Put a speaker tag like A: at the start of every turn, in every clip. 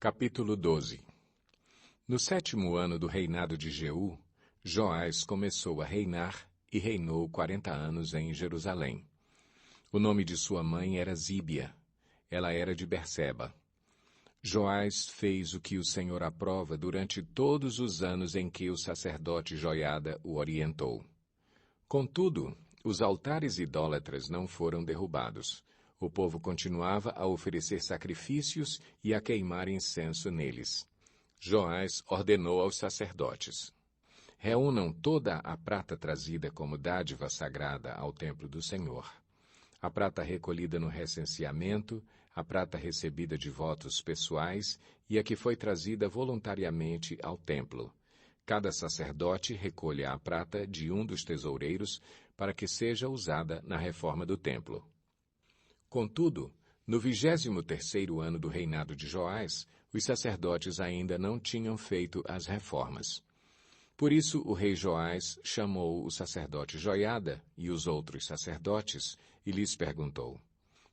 A: Capítulo 12. No 7º ano do reinado de Jeú, Joás começou a reinar e reinou 40 anos em Jerusalém. O nome de sua mãe era Zíbia. Ela era de Berseba. Joás fez o que o Senhor aprova durante todos os anos em que o sacerdote Joiada o orientou. Contudo, os altares idólatras não foram derrubados. O povo continuava a oferecer sacrifícios e a queimar incenso neles. Joás ordenou aos sacerdotes: reúnam toda a prata trazida como dádiva sagrada ao templo do Senhor. A prata recolhida no recenseamento, a prata recebida de votos pessoais e a que foi trazida voluntariamente ao templo. Cada sacerdote recolha a prata de um dos tesoureiros para que seja usada na reforma do templo. Contudo, no 23º ano do reinado de Joás, os sacerdotes ainda não tinham feito as reformas. Por isso o rei Joás chamou o sacerdote Joiada e os outros sacerdotes e lhes perguntou: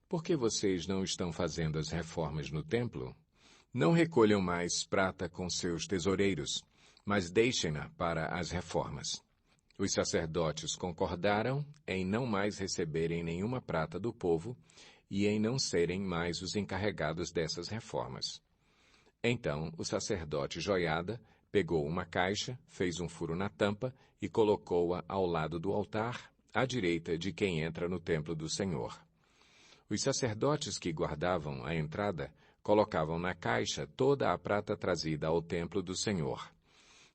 A: por que vocês não estão fazendo as reformas no templo? Não recolham mais prata com seus tesoureiros, mas deixem-na para as reformas. Os sacerdotes concordaram em não mais receberem nenhuma prata do povo e em não serem mais os encarregados dessas reformas. Então o sacerdote Joiada pegou uma caixa, fez um furo na tampa e colocou-a ao lado do altar, à direita de quem entra no templo do Senhor. Os sacerdotes que guardavam a entrada colocavam na caixa toda a prata trazida ao templo do Senhor.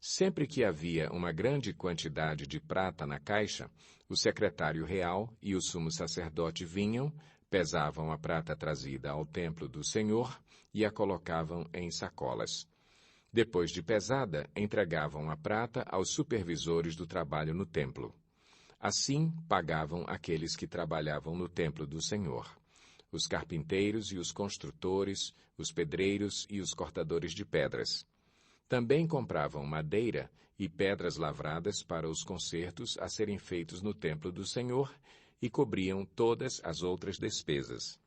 A: Sempre que havia uma grande quantidade de prata na caixa, o secretário real e o sumo sacerdote vinham, pesavam a prata trazida ao templo do Senhor e a colocavam em sacolas. Depois de pesada, entregavam a prata aos supervisores do trabalho no templo. Assim, pagavam aqueles que trabalhavam no templo do Senhor: os carpinteiros e os construtores, os pedreiros e os cortadores de pedras. Também compravam madeira e pedras lavradas para os concertos a serem feitos no templo do Senhor e cobriam todas as outras despesas.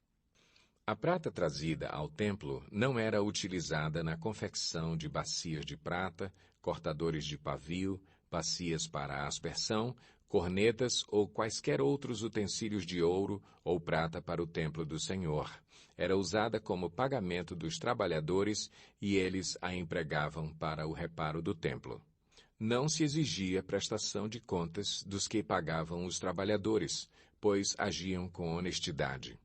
A: A prata trazida ao templo não era utilizada na confecção de bacias de prata, cortadores de pavio, bacias para aspersão, cornetas ou quaisquer outros utensílios de ouro ou prata para o templo do Senhor. Era usada como pagamento dos trabalhadores e eles a empregavam para o reparo do templo. Não se exigia prestação de contas dos que pagavam os trabalhadores, pois agiam com honestidade.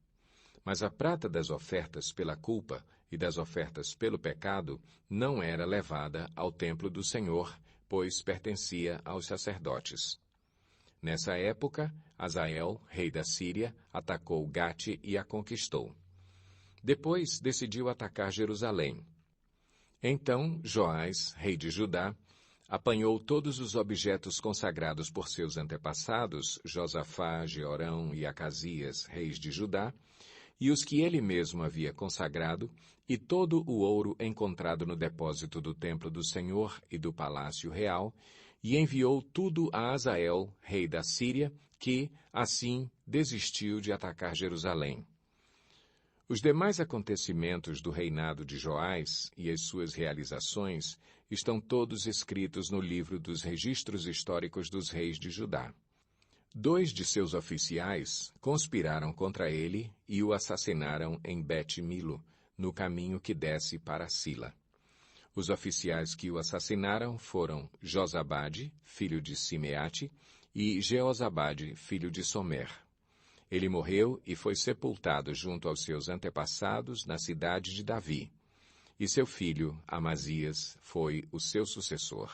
A: Mas a prata das ofertas pela culpa e das ofertas pelo pecado não era levada ao templo do Senhor, pois pertencia aos sacerdotes. Nessa época, Hazael, rei da Síria, atacou Gate e a conquistou. Depois decidiu atacar Jerusalém. Então Joás, rei de Judá, apanhou todos os objetos consagrados por seus antepassados, Josafá, Jeorão e Acasias, reis de Judá, e os que ele mesmo havia consagrado, e todo o ouro encontrado no depósito do templo do Senhor e do palácio real, e enviou tudo a Hazael, rei da Síria, que, assim, desistiu de atacar Jerusalém. Os demais acontecimentos do reinado de Joás e as suas realizações estão todos escritos no livro dos registros históricos dos reis de Judá. 2 de seus oficiais conspiraram contra ele e o assassinaram em Bet-Milo, no caminho que desce para Sila. Os oficiais que o assassinaram foram Josabade, filho de Simeate, e Jeozabade, filho de Somer. Ele morreu e foi sepultado junto aos seus antepassados na cidade de Davi. E seu filho, Amazias, foi o seu sucessor.